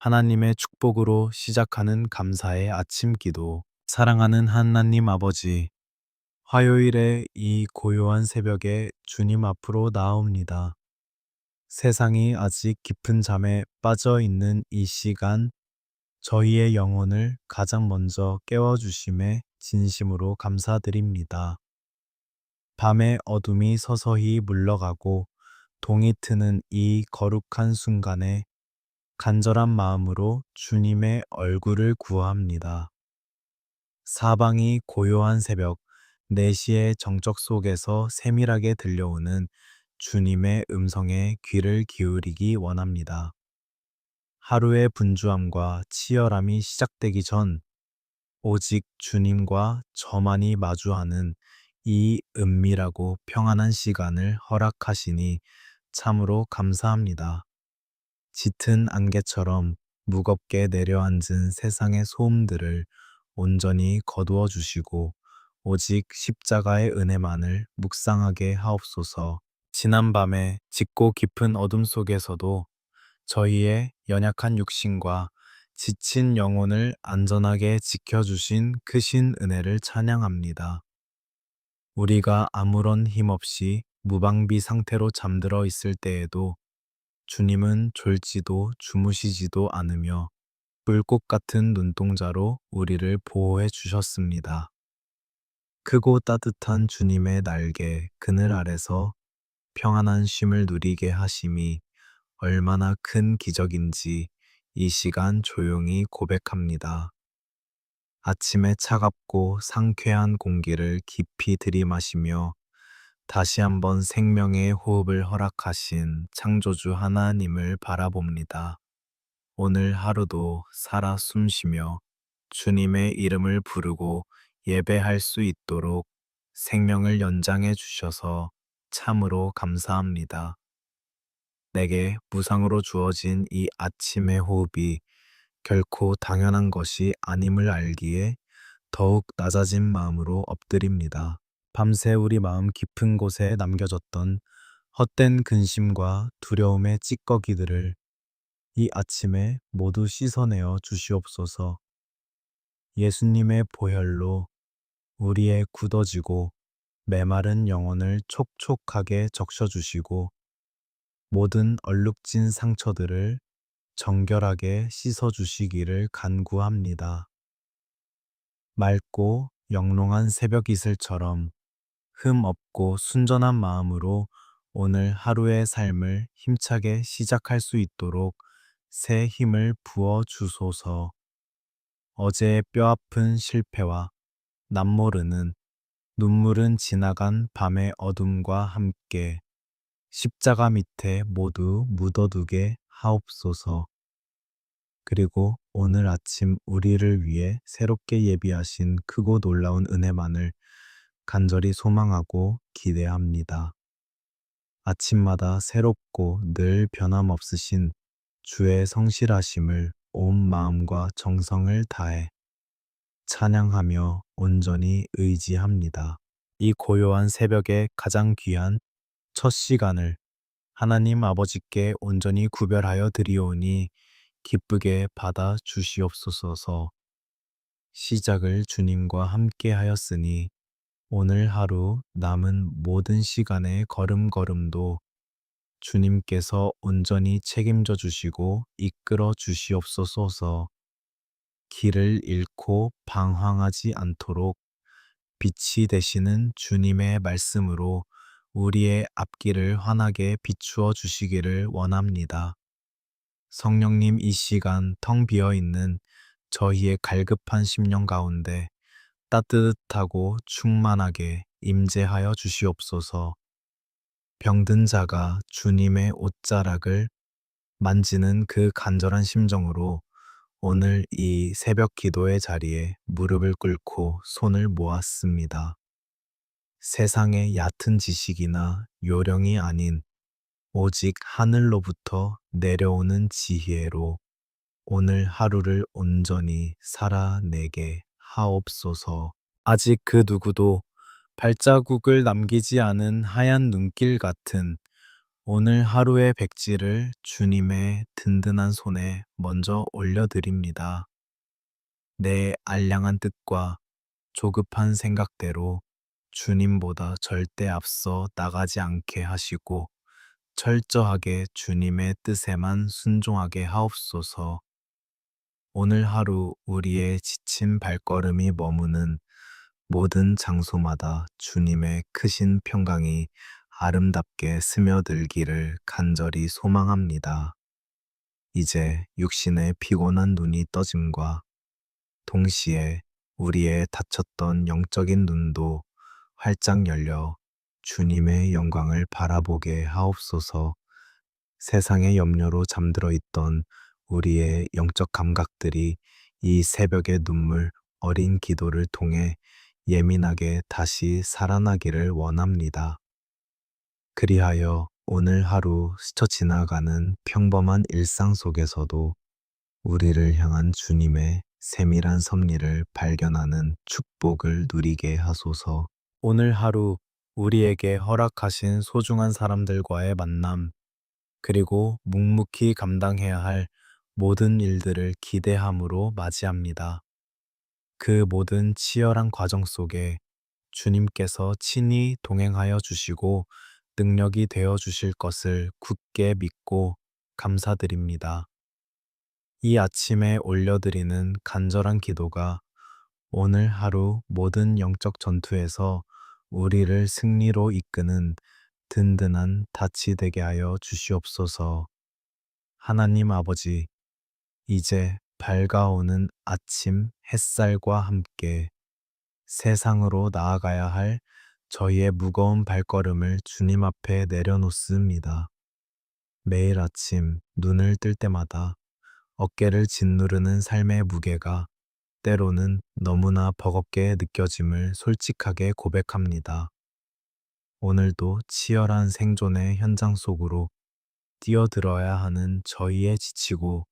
하나님의 축복으로 시작하는 감사의 아침 기도. 사랑하는 하나님 아버지, 화요일에 이 고요한 새벽에 주님 앞으로 나아옵니다. 세상이 아직 깊은 잠에 빠져 있는 이 시간, 저희의 영혼을 가장 먼저 깨워주심에 진심으로 감사드립니다. 밤의 어둠이 서서히 물러가고 동이 트는 이 거룩한 순간에 간절한 마음으로 주님의 얼굴을 구합니다. 사방이 고요한 새벽 4시의 정적 속에서 세밀하게 들려오는 주님의 음성에 귀를 기울이기 원합니다. 하루의 분주함과 치열함이 시작되기 전 오직 주님과 저만이 마주하는 이 은밀하고 평안한 시간을 허락하시니 참으로 감사합니다. 짙은 안개처럼 무겁게 내려앉은 세상의 소음들을 온전히 거두어 주시고 오직 십자가의 은혜만을 묵상하게 하옵소서. 지난밤에 짙고 깊은 어둠 속에서도 저희의 연약한 육신과 지친 영혼을 안전하게 지켜주신 크신 은혜를 찬양합니다. 우리가 아무런 힘 없이 무방비 상태로 잠들어 있을 때에도 주님은 졸지도 주무시지도 않으며 불꽃 같은 눈동자로 우리를 보호해 주셨습니다. 크고 따뜻한 주님의 날개 그늘 아래서 평안한 쉼을 누리게 하심이 얼마나 큰 기적인지 이 시간 조용히 고백합니다. 아침의 차갑고 상쾌한 공기를 깊이 들이마시며 다시 한번 생명의 호흡을 허락하신 창조주 하나님을 바라봅니다. 오늘 하루도 살아 숨쉬며 주님의 이름을 부르고 예배할 수 있도록 생명을 연장해 주셔서 참으로 감사합니다. 내게 무상으로 주어진 이 아침의 호흡이 결코 당연한 것이 아님을 알기에 더욱 낮아진 마음으로 엎드립니다. 밤새 우리 마음 깊은 곳에 남겨졌던 헛된 근심과 두려움의 찌꺼기들을 이 아침에 모두 씻어내어 주시옵소서. 예수님의 보혈로 우리의 굳어지고 메마른 영혼을 촉촉하게 적셔주시고 모든 얼룩진 상처들을 정결하게 씻어주시기를 간구합니다. 맑고 영롱한 새벽 이슬처럼 흠 없고 순전한 마음으로 오늘 하루의 삶을 힘차게 시작할 수 있도록 새 힘을 부어 주소서. 어제의 뼈아픈 실패와 남모르는 눈물은 지나간 밤의 어둠과 함께 십자가 밑에 모두 묻어두게 하옵소서. 그리고 오늘 아침 우리를 위해 새롭게 예비하신 크고 놀라운 은혜만을 간절히 소망하고 기대합니다. 아침마다 새롭고 늘 변함없으신 주의 성실하심을 온 마음과 정성을 다해 찬양하며 온전히 의지합니다. 이 고요한 새벽에 가장 귀한 첫 시간을 하나님 아버지께 온전히 구별하여 드리오니 기쁘게 받아 주시옵소서. 시작을 주님과 함께 하였으니 오늘 하루 남은 모든 시간의 걸음걸음도 주님께서 온전히 책임져 주시고 이끌어 주시옵소서. 길을 잃고 방황하지 않도록 빛이 되시는 주님의 말씀으로 우리의 앞길을 환하게 비추어 주시기를 원합니다. 성령님 이 시간 텅 비어 있는 저희의 갈급한 심령 가운데 따뜻하고 충만하게 임재하여 주시옵소서. 병든 자가 주님의 옷자락을 만지는 그 간절한 심정으로 오늘 이 새벽 기도의 자리에 무릎을 꿇고 손을 모았습니다. 세상의 얕은 지식이나 요령이 아닌 오직 하늘로부터 내려오는 지혜로 오늘 하루를 온전히 살아내게 하옵소서. 아직 그 누구도 발자국을 남기지 않은 하얀 눈길 같은 오늘 하루의 백지를 주님의 든든한 손에 먼저 올려드립니다. 내 알량한 뜻과 조급한 생각대로 주님보다 절대 앞서 나가지 않게 하시고 철저하게 주님의 뜻에만 순종하게 하옵소서. 오늘 하루 우리의 지친 발걸음이 머무는 모든 장소마다 주님의 크신 평강이 아름답게 스며들기를 간절히 소망합니다. 이제 육신의 피곤한 눈이 떠짐과 동시에 우리의 닫혔던 영적인 눈도 활짝 열려 주님의 영광을 바라보게 하옵소서. 세상의 염려로 잠들어 있던 우리의 영적 감각들이 이 새벽의 눈물 어린 기도를 통해 예민하게 다시 살아나기를 원합니다. 그리하여 오늘 하루 스쳐 지나가는 평범한 일상 속에서도 우리를 향한 주님의 세밀한 섭리를 발견하는 축복을 누리게 하소서. 오늘 하루 우리에게 허락하신 소중한 사람들과의 만남, 그리고 묵묵히 감당해야 할 모든 일들을 기대함으로 맞이합니다. 그 모든 치열한 과정 속에 주님께서 친히 동행하여 주시고 능력이 되어 주실 것을 굳게 믿고 감사드립니다. 이 아침에 올려드리는 간절한 기도가 오늘 하루 모든 영적 전투에서 우리를 승리로 이끄는 든든한 닻이 되게 하여 주시옵소서. 하나님 아버지, 이제 밝아오는 아침 햇살과 함께 세상으로 나아가야 할 저희의 무거운 발걸음을 주님 앞에 내려놓습니다. 매일 아침 눈을 뜰 때마다 어깨를 짓누르는 삶의 무게가 때로는 너무나 버겁게 느껴짐을 솔직하게 고백합니다. 오늘도 치열한 생존의 현장 속으로 뛰어들어야 하는 저희의 지치고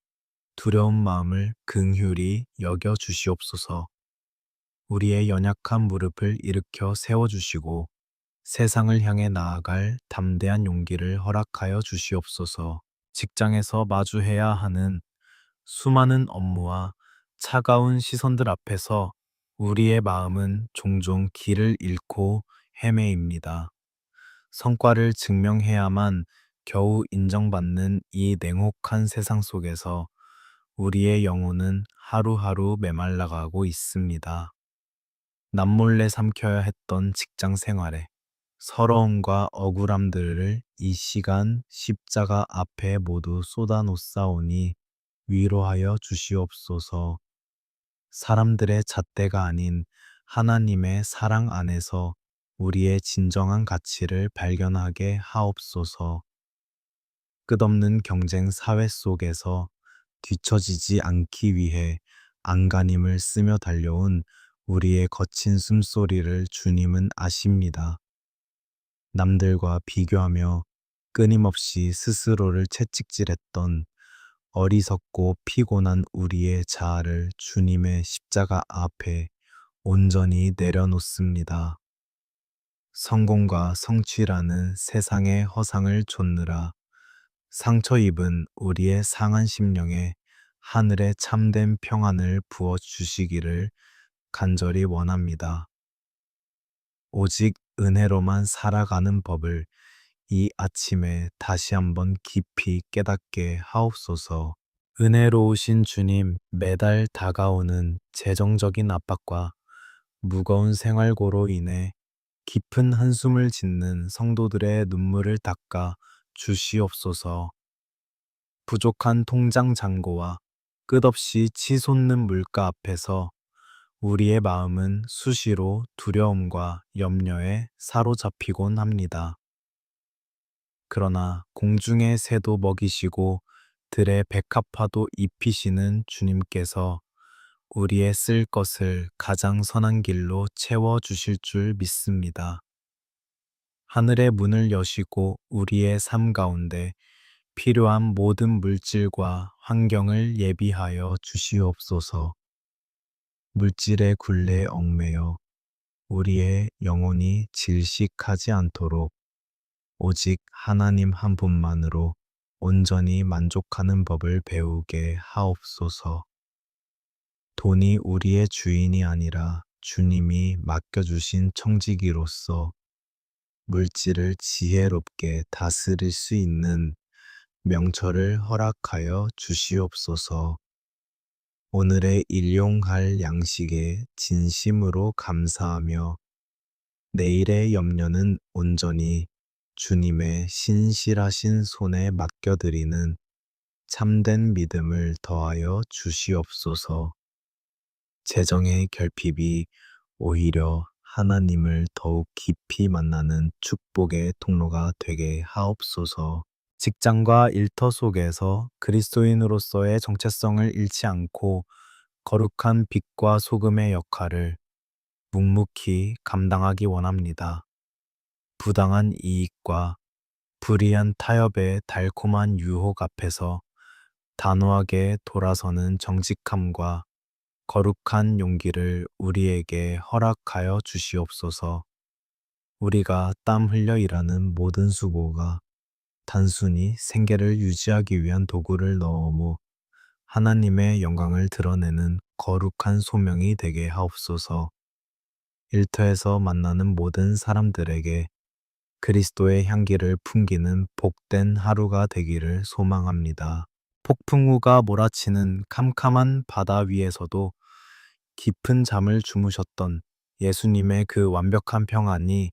두려운 마음을 긍휼히 여겨 주시옵소서. 우리의 연약한 무릎을 일으켜 세워주시고 세상을 향해 나아갈 담대한 용기를 허락하여 주시옵소서. 직장에서 마주해야 하는 수많은 업무와 차가운 시선들 앞에서 우리의 마음은 종종 길을 잃고 헤매입니다. 성과를 증명해야만 겨우 인정받는 이 냉혹한 세상 속에서 우리의 영혼은 하루하루 메말라가고 있습니다. 남몰래 삼켜야 했던 직장 생활에 서러움과 억울함들을 이 시간 십자가 앞에 모두 쏟아놓사오니 위로하여 주시옵소서. 사람들의 잣대가 아닌 하나님의 사랑 안에서 우리의 진정한 가치를 발견하게 하옵소서. 끝없는 경쟁 사회 속에서 뒤처지지 않기 위해 안간힘을 쓰며 달려온 우리의 거친 숨소리를 주님은 아십니다. 남들과 비교하며 끊임없이 스스로를 채찍질했던 어리석고 피곤한 우리의 자아를 주님의 십자가 앞에 온전히 내려놓습니다. 성공과 성취라는 세상의 허상을 좇느라 상처 입은 우리의 상한 심령에 하늘의 참된 평안을 부어 주시기를 간절히 원합니다. 오직 은혜로만 살아가는 법을 이 아침에 다시 한번 깊이 깨닫게 하옵소서. 은혜로우신 주님, 매달 다가오는 재정적인 압박과 무거운 생활고로 인해 깊은 한숨을 짓는 성도들의 눈물을 닦아 주시옵소서. 부족한 통장 잔고와 끝없이 치솟는 물가 앞에서 우리의 마음은 수시로 두려움과 염려에 사로잡히곤 합니다. 그러나 공중의 새도 먹이시고 들의 백합화도 입히시는 주님께서 우리의 쓸 것을 가장 선한 길로 채워 주실 줄 믿습니다. 하늘의 문을 여시고 우리의 삶 가운데 필요한 모든 물질과 환경을 예비하여 주시옵소서. 물질의 굴레에 얽매여 우리의 영혼이 질식하지 않도록 오직 하나님 한 분만으로 온전히 만족하는 법을 배우게 하옵소서. 돈이 우리의 주인이 아니라 주님이 맡겨주신 청지기로서 물질을 지혜롭게 다스릴 수 있는 명철을 허락하여 주시옵소서. 오늘의 일용할 양식에 진심으로 감사하며 내일의 염려는 온전히 주님의 신실하신 손에 맡겨드리는 참된 믿음을 더하여 주시옵소서. 재정의 결핍이 오히려 하나님을 더욱 깊이 만나는 축복의 통로가 되게 하옵소서. 직장과 일터 속에서 그리스도인으로서의 정체성을 잃지 않고 거룩한 빛과 소금의 역할을 묵묵히 감당하기 원합니다. 부당한 이익과 불이한 타협의 달콤한 유혹 앞에서 단호하게 돌아서는 정직함과 거룩한 용기를 우리에게 허락하여 주시옵소서. 우리가 땀 흘려 일하는 모든 수고가 단순히 생계를 유지하기 위한 도구를 넘어 하나님의 영광을 드러내는 거룩한 소명이 되게 하옵소서. 일터에서 만나는 모든 사람들에게 그리스도의 향기를 풍기는 복된 하루가 되기를 소망합니다. 폭풍우가 몰아치는 캄캄한 바다 위에서도 깊은 잠을 주무셨던 예수님의 그 완벽한 평안이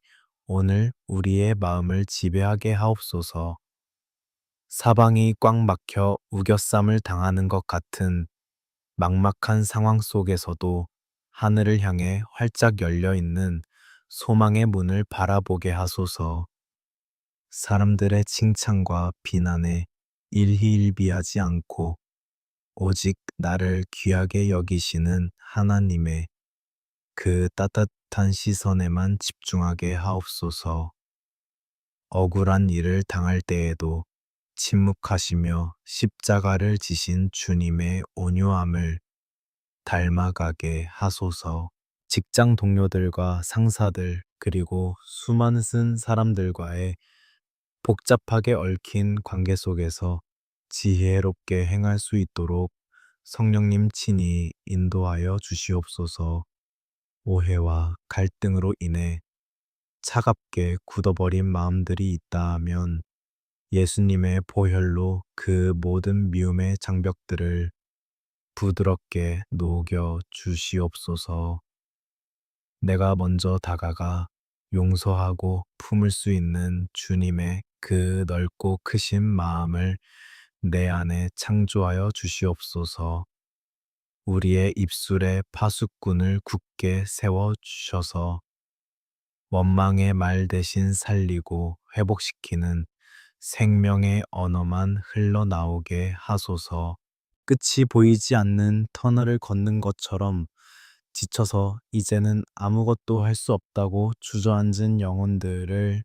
오늘 우리의 마음을 지배하게 하옵소서. 사방이 꽉 막혀 우겨쌈을 당하는 것 같은 막막한 상황 속에서도 하늘을 향해 활짝 열려 있는 소망의 문을 바라보게 하소서. 사람들의 칭찬과 비난에 일희일비하지 않고 오직 나를 귀하게 여기시는 하나님의 그 따뜻한 시선에만 집중하게 하옵소서. 억울한 일을 당할 때에도 침묵하시며 십자가를 지신 주님의 온유함을 닮아가게 하소서. 직장 동료들과 상사들, 그리고 수많은 사람들과의 복잡하게 얽힌 관계 속에서 지혜롭게 행할 수 있도록 성령님 친히 인도하여 주시옵소서. 오해와 갈등으로 인해 차갑게 굳어버린 마음들이 있다 하면 예수님의 보혈로 그 모든 미움의 장벽들을 부드럽게 녹여 주시옵소서. 내가 먼저 다가가 용서하고 품을 수 있는 주님의 그 넓고 크신 마음을 내 안에 창조하여 주시옵소서. 우리의 입술에 파수꾼을 굳게 세워 주셔서 원망의 말 대신 살리고 회복시키는 생명의 언어만 흘러나오게 하소서. 끝이 보이지 않는 터널을 걷는 것처럼 지쳐서 이제는 아무것도 할 수 없다고 주저앉은 영혼들을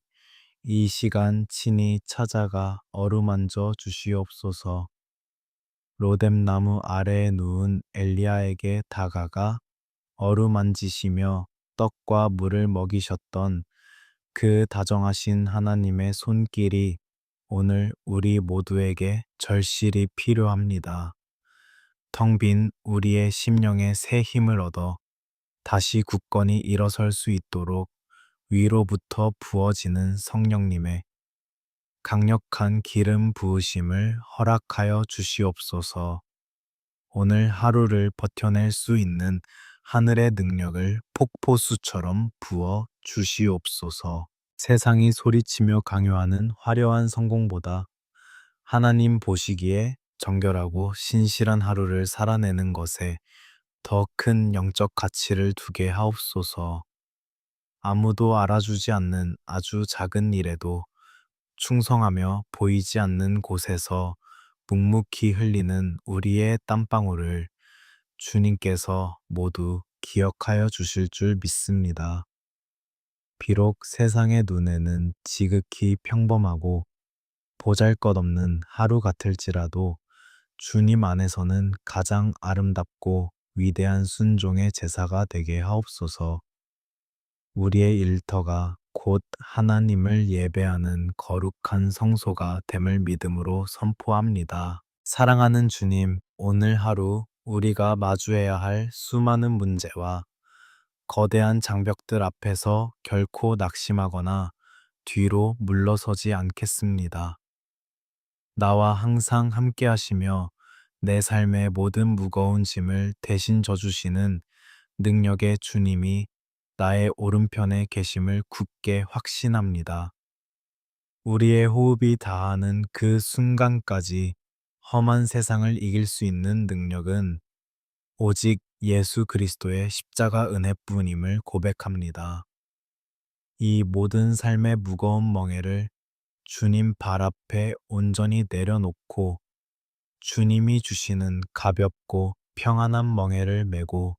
이 시간 친히 찾아가 어루만져 주시옵소서. 로뎀나무 아래에 누운 엘리야에게 다가가 어루만지시며 떡과 물을 먹이셨던 그 다정하신 하나님의 손길이 오늘 우리 모두에게 절실히 필요합니다. 텅 빈 우리의 심령에 새 힘을 얻어 다시 굳건히 일어설 수 있도록 위로부터 부어지는 성령님의 강력한 기름 부으심을 허락하여 주시옵소서. 오늘 하루를 버텨낼 수 있는 하늘의 능력을 폭포수처럼 부어 주시옵소서. 세상이 소리치며 강요하는 화려한 성공보다 하나님 보시기에 정결하고 신실한 하루를 살아내는 것에 더 큰 영적 가치를 두게 하옵소서. 아무도 알아주지 않는 아주 작은 일에도 충성하며 보이지 않는 곳에서 묵묵히 흘리는 우리의 땀방울을 주님께서 모두 기억하여 주실 줄 믿습니다. 비록 세상의 눈에는 지극히 평범하고 보잘것없는 하루 같을지라도 주님 안에서는 가장 아름답고 위대한 순종의 제사가 되게 하옵소서. 우리의 일터가 곧 하나님을 예배하는 거룩한 성소가 됨을 믿음으로 선포합니다. 사랑하는 주님, 오늘 하루 우리가 마주해야 할 수많은 문제와 거대한 장벽들 앞에서 결코 낙심하거나 뒤로 물러서지 않겠습니다. 나와 항상 함께 하시며 내 삶의 모든 무거운 짐을 대신 져주시는 능력의 주님이 나의 오른편에 계심을 굳게 확신합니다. 우리의 호흡이 닿아는 그 순간까지 험한 세상을 이길 수 있는 능력은 오직 예수 그리스도의 십자가 은혜뿐임을 고백합니다. 이 모든 삶의 무거운 멍에를 주님 발 앞에 온전히 내려놓고 주님이 주시는 가볍고 평안한 멍에를 메고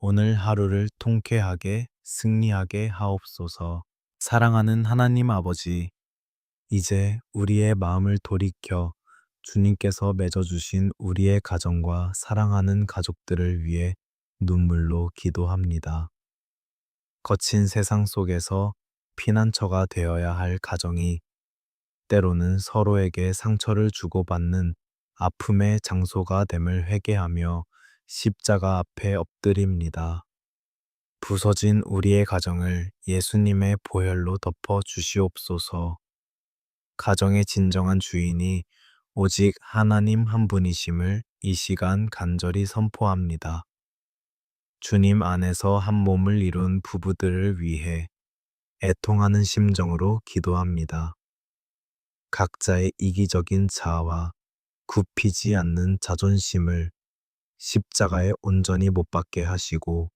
오늘 하루를 통쾌하게 승리하게 하옵소서. 사랑하는 하나님 아버지, 이제 우리의 마음을 돌이켜 주님께서 맺어주신 우리의 가정과 사랑하는 가족들을 위해 눈물로 기도합니다. 거친 세상 속에서 피난처가 되어야 할 가정이 때로는 서로에게 상처를 주고받는 아픔의 장소가 됨을 회개하며 십자가 앞에 엎드립니다. 부서진 우리의 가정을 예수님의 보혈로 덮어 주시옵소서. 가정의 진정한 주인이 오직 하나님 한 분이심을 이 시간 간절히 선포합니다. 주님 안에서 한 몸을 이룬 부부들을 위해 애통하는 심정으로 기도합니다. 각자의 이기적인 자아와 굽히지 않는 자존심을 십자가에 온전히 못 박게 하시고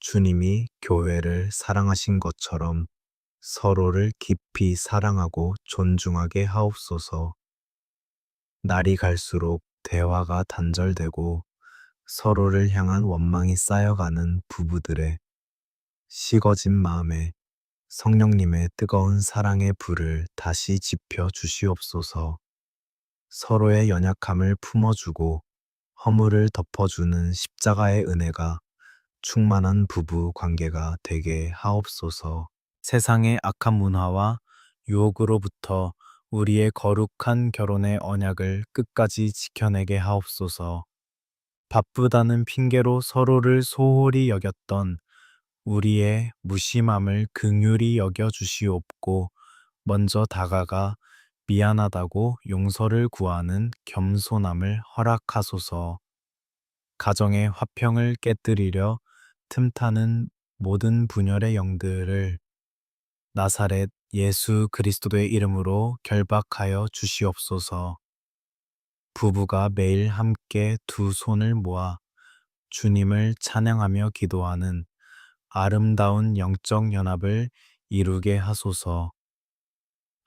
주님이 교회를 사랑하신 것처럼 서로를 깊이 사랑하고 존중하게 하옵소서. 날이 갈수록 대화가 단절되고 서로를 향한 원망이 쌓여가는 부부들의 식어진 마음에 성령님의 뜨거운 사랑의 불을 다시 지펴 주시옵소서. 서로의 연약함을 품어주고 허물을 덮어주는 십자가의 은혜가 충만한 부부 관계가 되게 하옵소서. 세상의 악한 문화와 유혹으로부터 우리의 거룩한 결혼의 언약을 끝까지 지켜내게 하옵소서. 바쁘다는 핑계로 서로를 소홀히 여겼던 우리의 무심함을 긍휼히 여겨 주시옵고 먼저 다가가 미안하다고 용서를 구하는 겸손함을 허락하소서. 가정의 화평을 깨뜨리려 틈타는 모든 분열의 영들을 나사렛 예수 그리스도의 이름으로 결박하여 주시옵소서. 부부가 매일 함께 두 손을 모아 주님을 찬양하며 기도하는 아름다운 영적 연합을 이루게 하소서.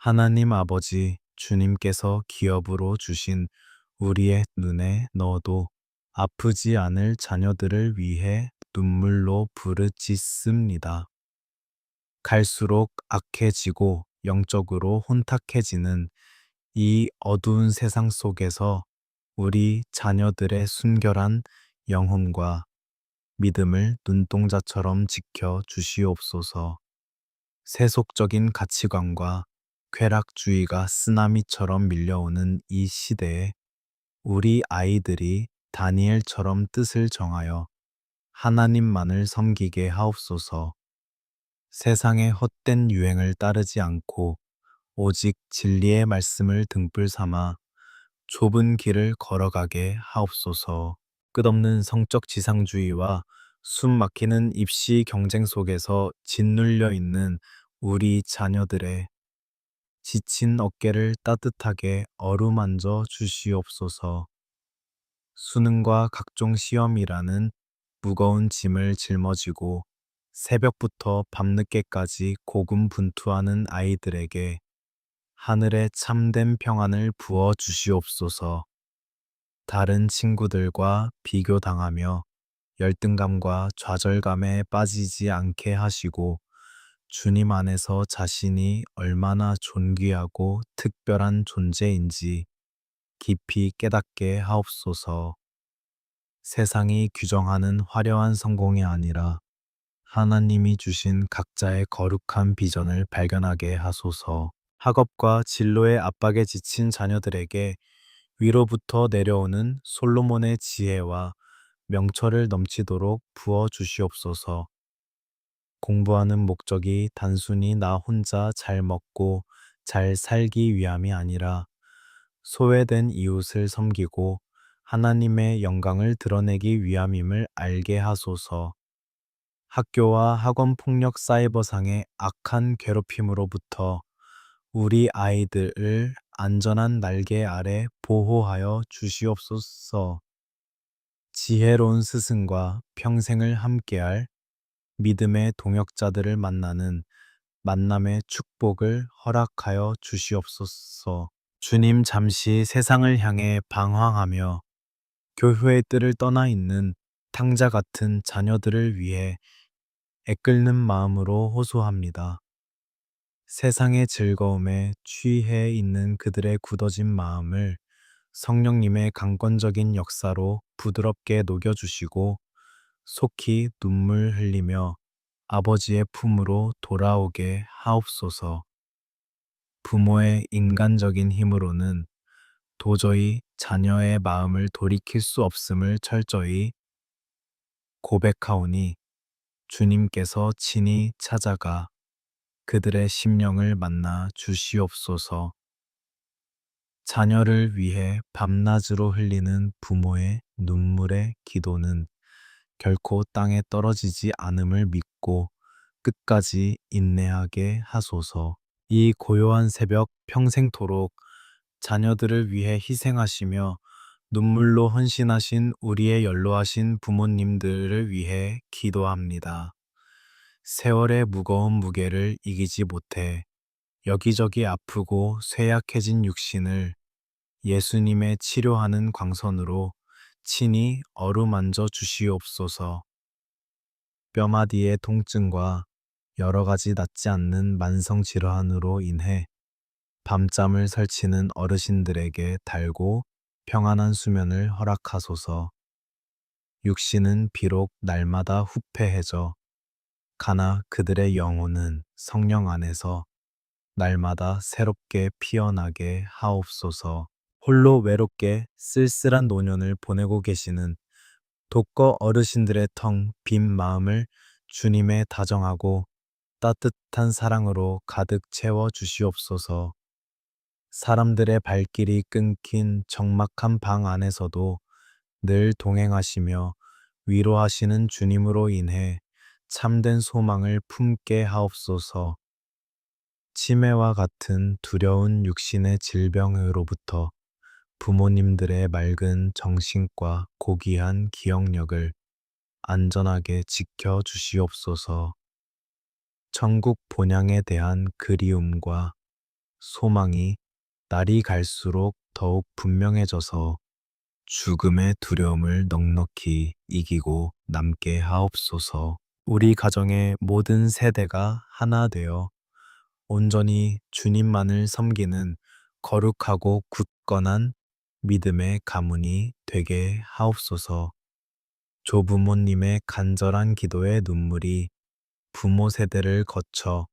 하나님 아버지, 주님께서 기업으로 주신 우리의 눈에 넣어도 아프지 않을 자녀들을 위해 눈물로 부르짖습니다. 갈수록 악해지고 영적으로 혼탁해지는 이 어두운 세상 속에서 우리 자녀들의 순결한 영혼과 믿음을 눈동자처럼 지켜 주시옵소서. 세속적인 가치관과 쾌락주의가 쓰나미처럼 밀려오는 이 시대에 우리 아이들이 다니엘처럼 뜻을 정하여 하나님만을 섬기게 하옵소서. 세상의 헛된 유행을 따르지 않고 오직 진리의 말씀을 등불 삼아 좁은 길을 걸어가게 하옵소서. 끝없는 성적 지상주의와 숨 막히는 입시 경쟁 속에서 짓눌려 있는 우리 자녀들의 지친 어깨를 따뜻하게 어루만져 주시옵소서. 수능과 각종 시험이라는 무거운 짐을 짊어지고 새벽부터 밤늦게까지 고군분투하는 아이들에게 하늘의 참된 평안을 부어 주시옵소서. 다른 친구들과 비교당하며 열등감과 좌절감에 빠지지 않게 하시고 주님 안에서 자신이 얼마나 존귀하고 특별한 존재인지 깊이 깨닫게 하옵소서. 세상이 규정하는 화려한 성공이 아니라 하나님이 주신 각자의 거룩한 비전을 발견하게 하소서. 학업과 진로의 압박에 지친 자녀들에게 위로부터 내려오는 솔로몬의 지혜와 명철을 넘치도록 부어 주시옵소서. 공부하는 목적이 단순히 나 혼자 잘 먹고 잘 살기 위함이 아니라 소외된 이웃을 섬기고 하나님의 영광을 드러내기 위함임을 알게 하소서. 학교와 학원 폭력 사이버상의 악한 괴롭힘으로부터 우리 아이들을 안전한 날개 아래 보호하여 주시옵소서. 지혜로운 스승과 평생을 함께할 믿음의 동역자들을 만나는 만남의 축복을 허락하여 주시옵소서. 주님, 잠시 세상을 향해 방황하며 교회의 뜰을 떠나 있는 탕자 같은 자녀들을 위해 애끓는 마음으로 호소합니다. 세상의 즐거움에 취해 있는 그들의 굳어진 마음을 성령님의 강권적인 역사로 부드럽게 녹여주시고 속히 눈물 흘리며 아버지의 품으로 돌아오게 하옵소서. 부모의 인간적인 힘으로는 도저히 자녀의 마음을 돌이킬 수 없음을 철저히 고백하오니 주님께서 친히 찾아가 그들의 심령을 만나 주시옵소서. 자녀를 위해 밤낮으로 흘리는 부모의 눈물의 기도는 결코 땅에 떨어지지 않음을 믿고 끝까지 인내하게 하소서. 이 고요한 새벽 평생토록 자녀들을 위해 희생하시며 눈물로 헌신하신 우리의 연로하신 부모님들을 위해 기도합니다. 세월의 무거운 무게를 이기지 못해 여기저기 아프고 쇠약해진 육신을 예수님의 치료하는 광선으로 친히 어루만져 주시옵소서. 뼈마디의 통증과 여러 가지 낫지 않는 만성 질환으로 인해 밤잠을 설치는 어르신들에게 달고 평안한 수면을 허락하소서. 육신은 비록 날마다 후패해져 가나 그들의 영혼은 성령 안에서 날마다 새롭게 피어나게 하옵소서. 홀로 외롭게 쓸쓸한 노년을 보내고 계시는 독거 어르신들의 텅 빈 마음을 주님의 다정하고 따뜻한 사랑으로 가득 채워 주시옵소서. 사람들의 발길이 끊긴 적막한 방 안에서도 늘 동행하시며 위로하시는 주님으로 인해 참된 소망을 품게 하옵소서. 치매와 같은 두려운 육신의 질병으로부터 부모님들의 맑은 정신과 고귀한 기억력을 안전하게 지켜 주시옵소서. 천국 본향에 대한 그리움과 소망이 날이 갈수록 더욱 분명해져서 죽음의 두려움을 넉넉히 이기고 남게 하옵소서. 우리 가정의 모든 세대가 하나 되어 온전히 주님만을 섬기는 거룩하고 굳건한 믿음의 가문이 되게 하옵소서. 조부모님의 간절한 기도의 눈물이 부모 세대를 거쳐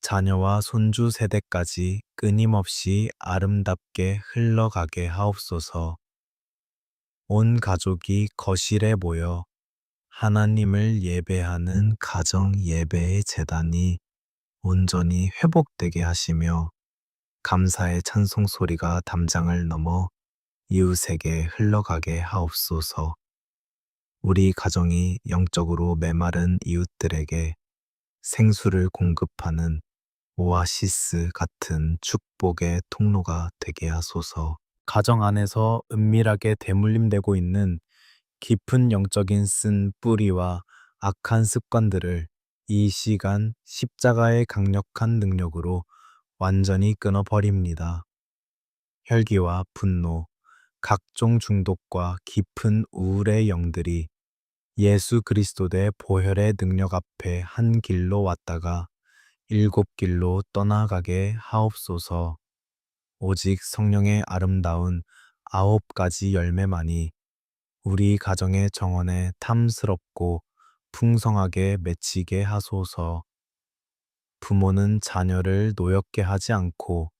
자녀와 손주 세대까지 끊임없이 아름답게 흘러가게 하옵소서. 온 가족이 거실에 모여 하나님을 예배하는 가정 예배의 제단이 온전히 회복되게 하시며 감사의 찬송 소리가 담장을 넘어 이웃에게 흘러가게 하옵소서. 우리 가정이 영적으로 메마른 이웃들에게 생수를 공급하는 오아시스 같은 축복의 통로가 되게 하소서. 가정 안에서 은밀하게 대물림되고 있는 깊은 영적인 쓴 뿌리와 악한 습관들을 이 시간 십자가의 강력한 능력으로 완전히 끊어버립니다. 혈기와 분노, 각종 중독과 깊은 우울의 영들이 예수 그리스도의 보혈의 능력 앞에 한 길로 왔다가 일곱 길로 떠나가게 하옵소서. 오직 성령의 아름다운 9가지 열매만이 우리 가정의 정원에 탐스럽고 풍성하게 맺히게 하소서. 부모는 자녀를 노엽게 하지 않고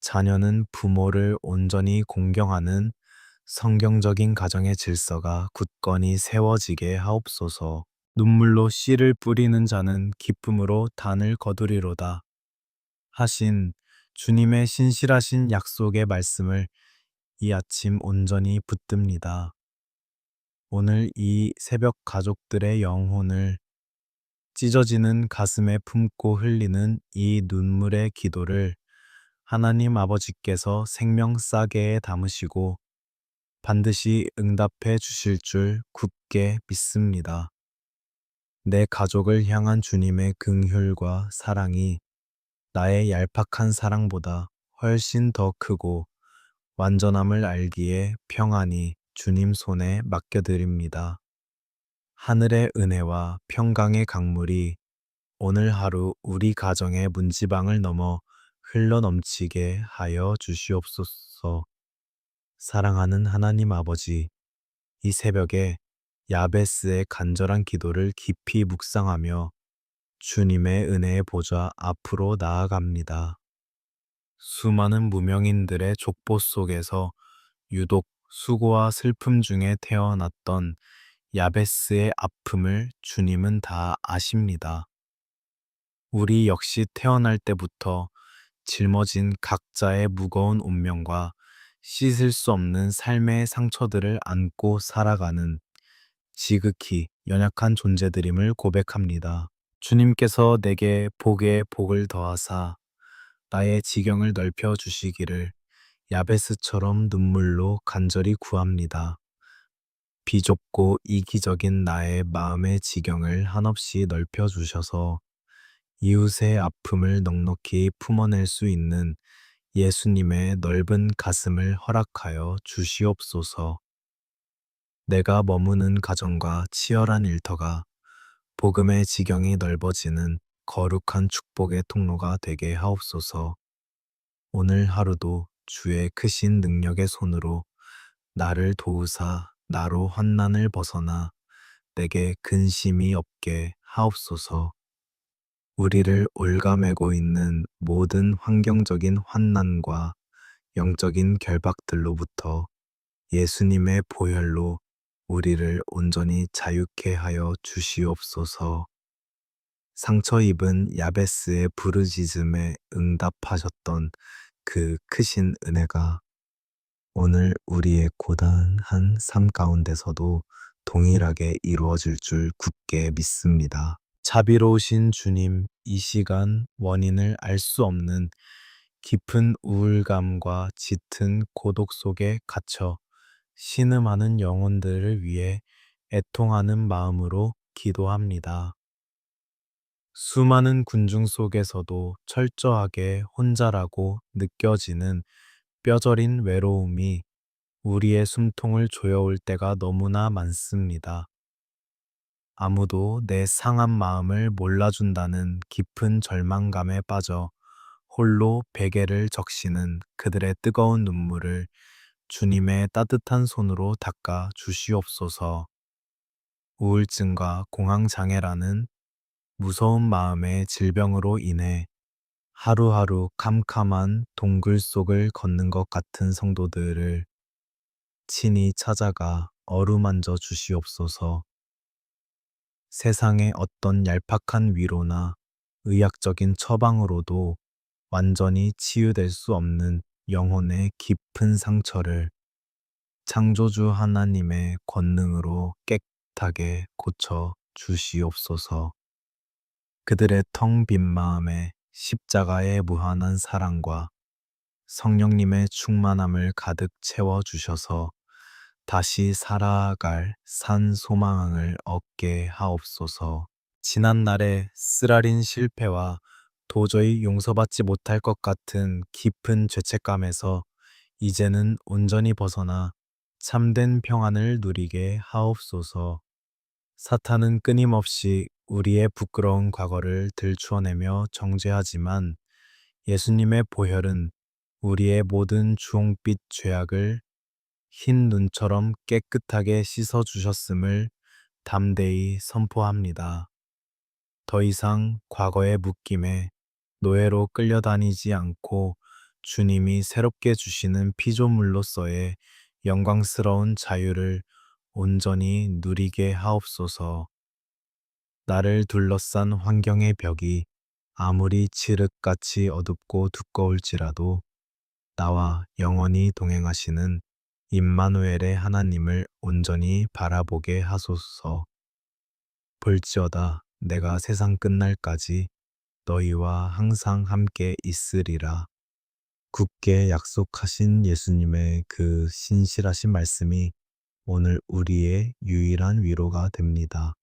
자녀는 부모를 온전히 공경하는 성경적인 가정의 질서가 굳건히 세워지게 하옵소서. 눈물로 씨를 뿌리는 자는 기쁨으로 단을 거두리로다 하신 주님의 신실하신 약속의 말씀을 이 아침 온전히 붙듭니다. 오늘 이 새벽 가족들의 영혼을 찢어지는 가슴에 품고 흘리는 이 눈물의 기도를 하나님 아버지께서 생명 싸게에 담으시고 반드시 응답해 주실 줄 굳게 믿습니다. 내 가족을 향한 주님의 긍휼과 사랑이 나의 얄팍한 사랑보다 훨씬 더 크고 완전함을 알기에 평안히 주님 손에 맡겨드립니다. 하늘의 은혜와 평강의 강물이 오늘 하루 우리 가정의 문지방을 넘어 흘러넘치게 하여 주시옵소서. 사랑하는 하나님 아버지, 이 새벽에 야베스의 간절한 기도를 깊이 묵상하며 주님의 은혜의 보좌 앞으로 나아갑니다. 수많은 무명인들의 족보 속에서 유독 수고와 슬픔 중에 태어났던 야베스의 아픔을 주님은 다 아십니다. 우리 역시 태어날 때부터 짊어진 각자의 무거운 운명과 씻을 수 없는 삶의 상처들을 안고 살아가는 지극히 연약한 존재들임을 고백합니다. 주님께서 내게 복에 복을 더하사 나의 지경을 넓혀 주시기를 야베스처럼 눈물로 간절히 구합니다. 비좁고 이기적인 나의 마음의 지경을 한없이 넓혀 주셔서 이웃의 아픔을 넉넉히 품어낼 수 있는 예수님의 넓은 가슴을 허락하여 주시옵소서. 내가 머무는 가정과 치열한 일터가 복음의 지경이 넓어지는 거룩한 축복의 통로가 되게 하옵소서. 오늘 하루도 주의 크신 능력의 손으로 나를 도우사 나로 환난을 벗어나 내게 근심이 없게 하옵소서. 우리를 올가매고 있는 모든 환경적인 환난과 영적인 결박들로부터 예수님의 보혈로 우리를 온전히 자유케 하여 주시옵소서. 상처 입은 야베스의 부르짖음에 응답하셨던 그 크신 은혜가 오늘 우리의 고단한 삶 가운데서도 동일하게 이루어질 줄 굳게 믿습니다. 자비로우신 주님, 이 시간 원인을 알 수 없는 깊은 우울감과 짙은 고독 속에 갇혀 신음하는 영혼들을 위해 애통하는 마음으로 기도합니다. 수많은 군중 속에서도 철저하게 혼자라고 느껴지는 뼈저린 외로움이 우리의 숨통을 조여올 때가 너무나 많습니다. 아무도 내 상한 마음을 몰라준다는 깊은 절망감에 빠져 홀로 베개를 적시는 그들의 뜨거운 눈물을 주님의 따뜻한 손으로 닦아 주시옵소서. 우울증과 공황장애라는 무서운 마음의 질병으로 인해 하루하루 캄캄한 동굴 속을 걷는 것 같은 성도들을 친히 찾아가 어루만져 주시옵소서. 세상의 어떤 얄팍한 위로나 의학적인 처방으로도 완전히 치유될 수 없는 영혼의 깊은 상처를 창조주 하나님의 권능으로 깨끗하게 고쳐 주시옵소서. 그들의 텅 빈 마음에 십자가의 무한한 사랑과 성령님의 충만함을 가득 채워 주셔서 다시 살아갈 산 소망을 얻게 하옵소서. 지난날의 쓰라린 실패와 도저히 용서받지 못할 것 같은 깊은 죄책감에서 이제는 온전히 벗어나 참된 평안을 누리게 하옵소서. 사탄은 끊임없이 우리의 부끄러운 과거를 들추어내며 정죄하지만 예수님의 보혈은 우리의 모든 주홍빛 죄악을 흰 눈처럼 깨끗하게 씻어 주셨음을 담대히 선포합니다. 더 이상 과거의 묶임에 노예로 끌려다니지 않고 주님이 새롭게 주시는 피조물로서의 영광스러운 자유를 온전히 누리게 하옵소서. 나를 둘러싼 환경의 벽이 아무리 칠흑같이 어둡고 두꺼울지라도 나와 영원히 동행하시는 임마누엘의 하나님을 온전히 바라보게 하소서. 볼지어다 내가 세상 끝날까지 너희와 항상 함께 있으리라. 굳게 약속하신 예수님의 그 신실하신 말씀이 오늘 우리의 유일한 위로가 됩니다.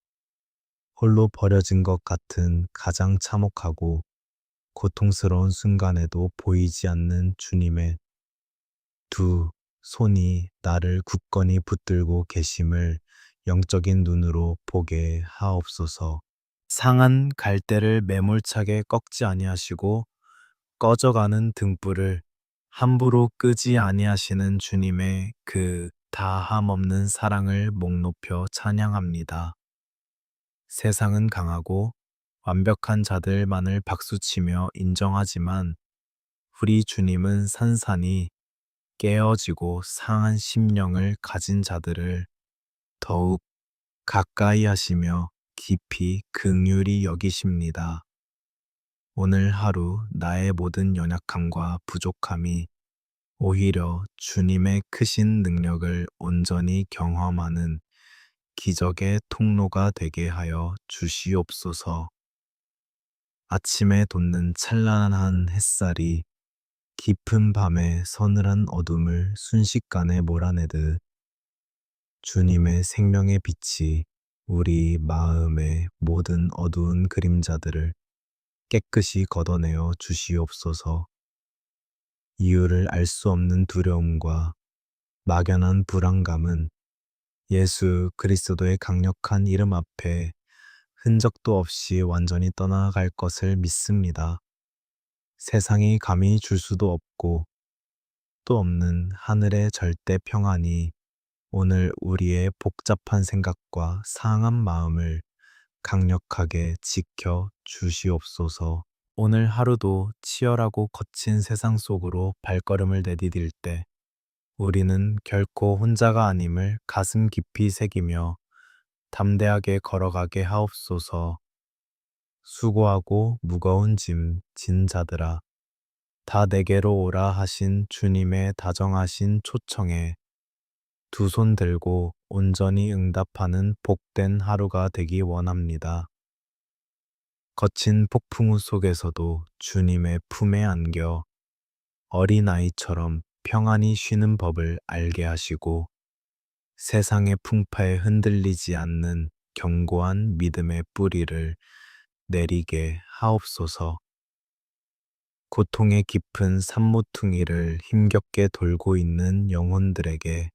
홀로 버려진 것 같은 가장 참혹하고 고통스러운 순간에도 보이지 않는 주님의 두 손이 나를 굳건히 붙들고 계심을 영적인 눈으로 보게 하옵소서. 상한 갈대를 매몰차게 꺾지 아니하시고 꺼져가는 등불을 함부로 끄지 아니하시는 주님의 그 다함 없는 사랑을 목 높여 찬양합니다. 세상은 강하고 완벽한 자들만을 박수치며 인정하지만 우리 주님은 산산이 깨어지고 상한 심령을 가진 자들을 더욱 가까이 하시며 깊이 긍휼히 여기십니다. 오늘 하루 나의 모든 연약함과 부족함이 오히려 주님의 크신 능력을 온전히 경험하는 기적의 통로가 되게 하여 주시옵소서. 아침에 돋는 찬란한 햇살이 깊은 밤의 서늘한 어둠을 순식간에 몰아내듯 주님의 생명의 빛이 우리 마음의 모든 어두운 그림자들을 깨끗이 걷어내어 주시옵소서. 이유를 알 수 없는 두려움과 막연한 불안감은 예수 그리스도의 강력한 이름 앞에 흔적도 없이 완전히 떠나갈 것을 믿습니다. 세상이 감히 줄 수도 없고 또 없는 하늘의 절대 평안이 오늘 우리의 복잡한 생각과 상한 마음을 강력하게 지켜 주시옵소서. 오늘 하루도 치열하고 거친 세상 속으로 발걸음을 내디딜 때 우리는 결코 혼자가 아님을 가슴 깊이 새기며 담대하게 걸어가게 하옵소서. 수고하고 무거운 짐 진 자들아 다 내게로 오라 하신 주님의 다정하신 초청에 두 손 들고 온전히 응답하는 복된 하루가 되기 원합니다. 거친 폭풍우 속에서도 주님의 품에 안겨 어린아이처럼 평안히 쉬는 법을 알게 하시고 세상의 풍파에 흔들리지 않는 견고한 믿음의 뿌리를 내리게 하옵소서. 고통의 깊은 산모퉁이를 힘겹게 돌고 있는 영혼들에게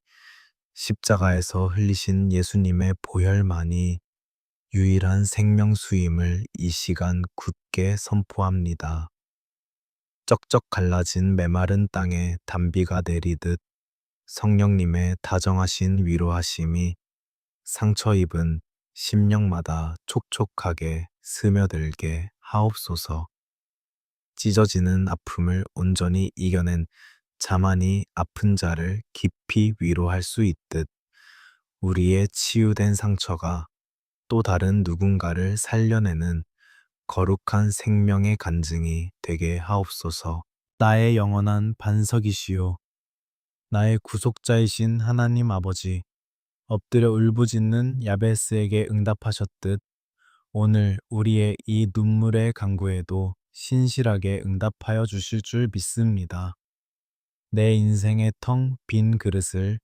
십자가에서 흘리신 예수님의 보혈만이 유일한 생명수임을 이 시간 굳게 선포합니다. 쩍쩍 갈라진 메마른 땅에 단비가 내리듯 성령님의 다정하신 위로하심이 상처 입은 심령마다 촉촉하게 스며들게 하옵소서. 찢어지는 아픔을 온전히 이겨낸 자만이 아픈 자를 깊이 위로할 수 있듯 우리의 치유된 상처가 또 다른 누군가를 살려내는 거룩한 생명의 간증이 되게 하옵소서. 나의 영원한 반석이시요 나의 구속자이신 하나님 아버지, 엎드려 울부짖는 야베스에게 응답하셨듯 오늘 우리의 이 눈물의 강구에도 신실하게 응답하여 주실 줄 믿습니다. 내 인생의 텅 빈 그릇을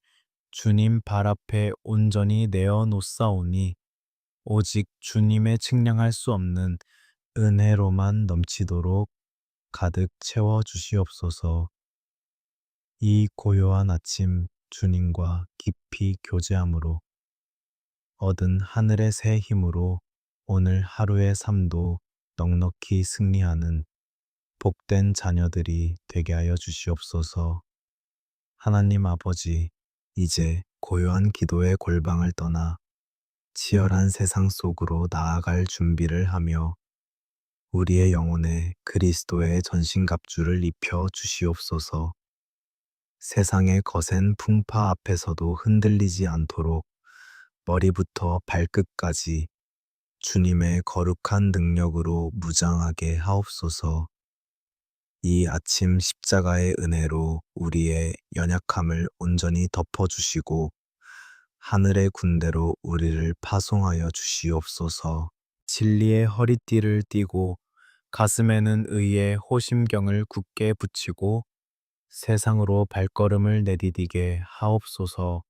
주님 발 앞에 온전히 내어 놓사오니 오직 주님의 측량할 수 없는 은혜로만 넘치도록 가득 채워 주시옵소서. 이 고요한 아침 주님과 깊이 교제함으로 얻은 하늘의 새 힘으로 오늘 하루의 삶도 넉넉히 승리하는 복된 자녀들이 되게 하여 주시옵소서. 하나님 아버지, 이제 고요한 기도의 골방을 떠나 치열한 세상 속으로 나아갈 준비를 하며 우리의 영혼에 그리스도의 전신갑주를 입혀 주시옵소서. 세상의 거센 풍파 앞에서도 흔들리지 않도록 머리부터 발끝까지 주님의 거룩한 능력으로 무장하게 하옵소서. 이 아침 십자가의 은혜로 우리의 연약함을 온전히 덮어주시고 하늘의 군대로 우리를 파송하여 주시옵소서. 진리의 허리띠를 띠고 가슴에는 의의 호심경을 굳게 붙이고 세상으로 발걸음을 내디디게 하옵소서.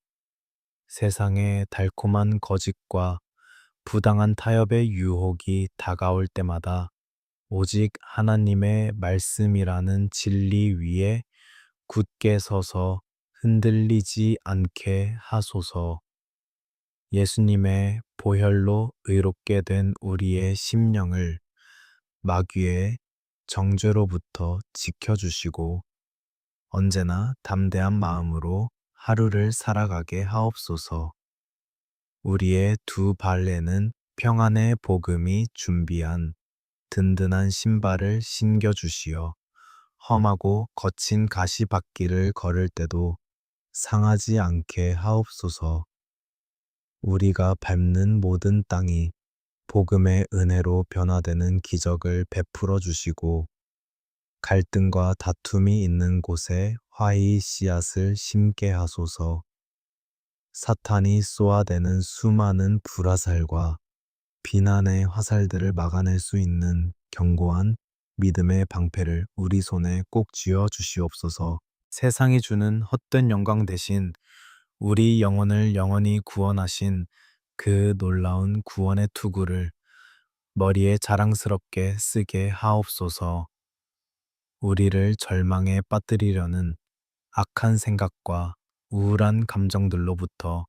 세상의 달콤한 거짓과 부당한 타협의 유혹이 다가올 때마다 오직 하나님의 말씀이라는 진리 위에 굳게 서서 흔들리지 않게 하소서. 예수님의 보혈로 의롭게 된 우리의 심령을 마귀의 정죄로부터 지켜주시고 언제나 담대한 마음으로 하루를 살아가게 하옵소서. 우리의 두 발에는 평안의 복음이 준비한 든든한 신발을 신겨주시어 험하고 거친 가시밭길을 걸을 때도 상하지 않게 하옵소서. 우리가 밟는 모든 땅이 복음의 은혜로 변화되는 기적을 베풀어 주시고 갈등과 다툼이 있는 곳에 화의 씨앗을 심게 하소서. 사탄이 쏘아대는 수많은 불화살과 비난의 화살들을 막아낼 수 있는 견고한 믿음의 방패를 우리 손에 꼭 쥐어 주시옵소서. 세상이 주는 헛된 영광 대신 우리 영혼을 영원히 구원하신 그 놀라운 구원의 투구를 머리에 자랑스럽게 쓰게 하옵소서. 우리를 절망에 빠뜨리려는 악한 생각과 우울한 감정들로부터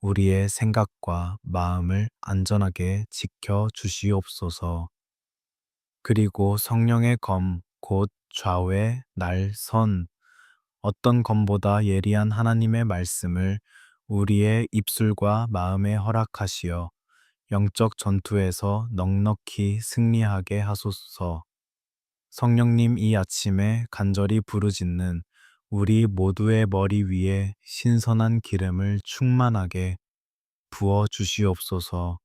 우리의 생각과 마음을 안전하게 지켜 주시옵소서. 그리고 성령의 검, 곧 좌우의 날, 선, 어떤 검보다 예리한 하나님의 말씀을 우리의 입술과 마음에 허락하시어 영적 전투에서 넉넉히 승리하게 하소서. 성령님 이 아침에 간절히 부르짖는 우리 모두의 머리 위에 신선한 기름을 충만하게 부어 주시옵소서.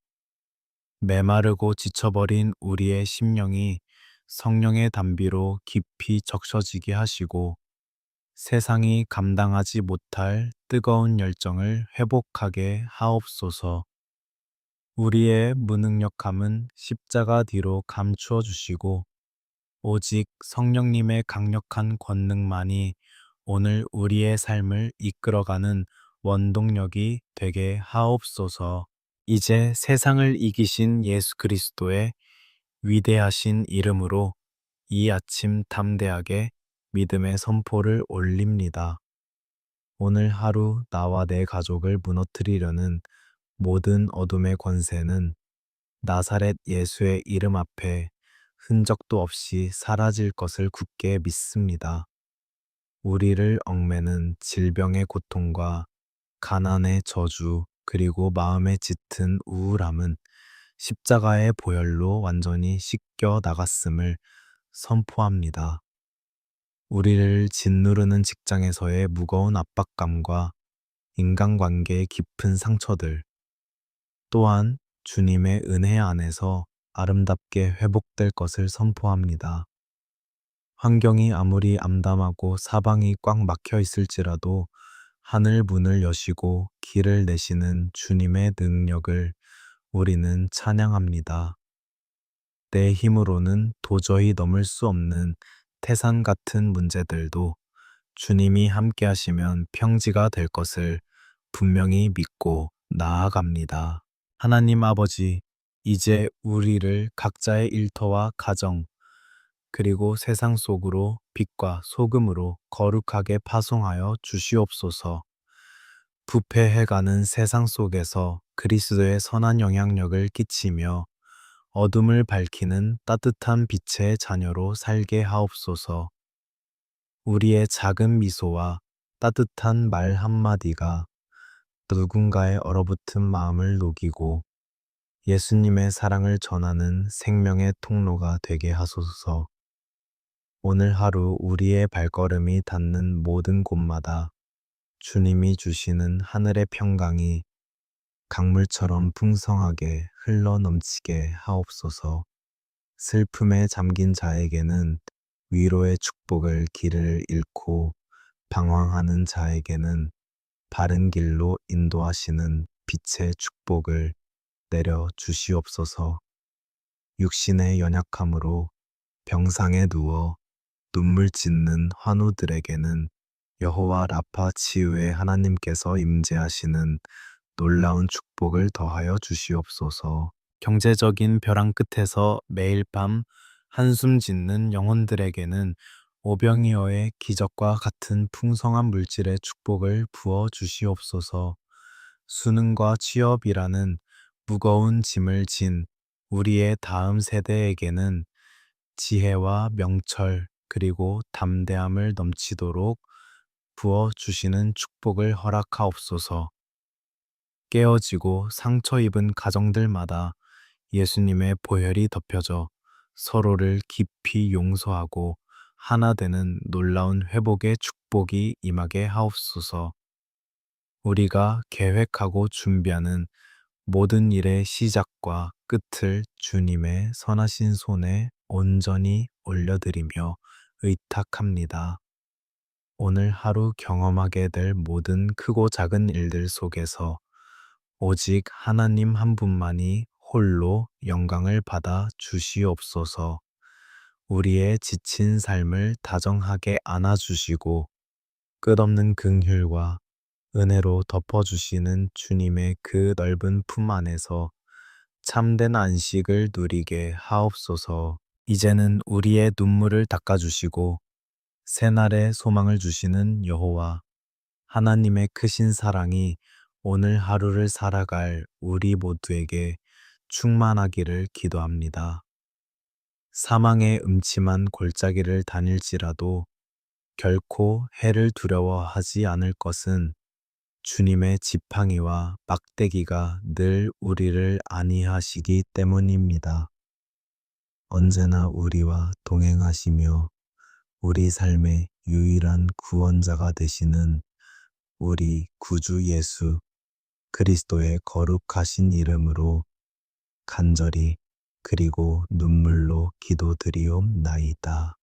메마르고 지쳐버린 우리의 심령이 성령의 담비로 깊이 적셔지게 하시고 세상이 감당하지 못할 뜨거운 열정을 회복하게 하옵소서. 우리의 무능력함은 십자가 뒤로 감추어 주시고 오직 성령님의 강력한 권능만이 오늘 우리의 삶을 이끌어가는 원동력이 되게 하옵소서. 이제 세상을 이기신 예수 그리스도의 위대하신 이름으로 이 아침 담대하게 믿음의 선포를 올립니다. 오늘 하루 나와 내 가족을 무너뜨리려는 모든 어둠의 권세는 나사렛 예수의 이름 앞에 흔적도 없이 사라질 것을 굳게 믿습니다. 우리를 얽매는 질병의 고통과 가난의 저주 그리고 마음에 짙은 우울함은 십자가의 보혈로 완전히 씻겨 나갔음을 선포합니다. 우리를 짓누르는 직장에서의 무거운 압박감과 인간관계의 깊은 상처들, 또한 주님의 은혜 안에서 아름답게 회복될 것을 선포합니다. 환경이 아무리 암담하고 사방이 꽉 막혀 있을지라도 하늘 문을 여시고 길을 내시는 주님의 능력을 우리는 찬양합니다. 내 힘으로는 도저히 넘을 수 없는 태산 같은 문제들도 주님이 함께 하시면 평지가 될 것을 분명히 믿고 나아갑니다. 하나님 아버지, 이제 우리를 각자의 일터와 가정, 그리고 세상 속으로 빛과 소금으로 거룩하게 파송하여 주시옵소서. 부패해가는 세상 속에서 그리스도의 선한 영향력을 끼치며 어둠을 밝히는 따뜻한 빛의 자녀로 살게 하옵소서. 우리의 작은 미소와 따뜻한 말 한마디가 누군가의 얼어붙은 마음을 녹이고 예수님의 사랑을 전하는 생명의 통로가 되게 하소서. 오늘 하루 우리의 발걸음이 닿는 모든 곳마다 주님이 주시는 하늘의 평강이 강물처럼 풍성하게 흘러 넘치게 하옵소서. 슬픔에 잠긴 자에게는 위로의 축복을 길을 잃고 방황하는 자에게는 바른 길로 인도하시는 빛의 축복을 내려 주시옵소서. 육신의 연약함으로 병상에 누워 눈물 짓는 환우들에게는 여호와 라파 치유의 하나님께서 임재하시는 놀라운 축복을 더하여 주시옵소서. 경제적인 벼랑 끝에서 매일 밤 한숨 짓는 영혼들에게는 오병이어의 기적과 같은 풍성한 물질의 축복을 부어 주시옵소서. 수능과 취업이라는 무거운 짐을 진 우리의 다음 세대에게는 지혜와 명철 그리고 담대함을 넘치도록 부어 주시는 축복을 허락하옵소서. 깨어지고 상처 입은 가정들마다 예수님의 보혈이 덮여져 서로를 깊이 용서하고 하나 되는 놀라운 회복의 축복이 임하게 하옵소서. 우리가 계획하고 준비하는 모든 일의 시작과 끝을 주님의 선하신 손에 온전히 올려드리며 의탁합니다. 오늘 하루 경험하게 될 모든 크고 작은 일들 속에서 오직 하나님 한 분만이 홀로 영광을 받아 주시옵소서. 우리의 지친 삶을 다정하게 안아주시고 끝없는 긍휼과 은혜로 덮어주시는 주님의 그 넓은 품 안에서 참된 안식을 누리게 하옵소서. 이제는 우리의 눈물을 닦아주시고 새날의 소망을 주시는 여호와 하나님의 크신 사랑이 오늘 하루를 살아갈 우리 모두에게 충만하기를 기도합니다. 사망의 음침한 골짜기를 다닐지라도 결코 해를 두려워하지 않을 것은 주님의 지팡이와 막대기가 늘 우리를 안위하시기 때문입니다. 언제나 우리와 동행하시며 우리 삶의 유일한 구원자가 되시는 우리 구주 예수 그리스도의 거룩하신 이름으로 간절히 그리고 눈물로 기도드리옵나이다.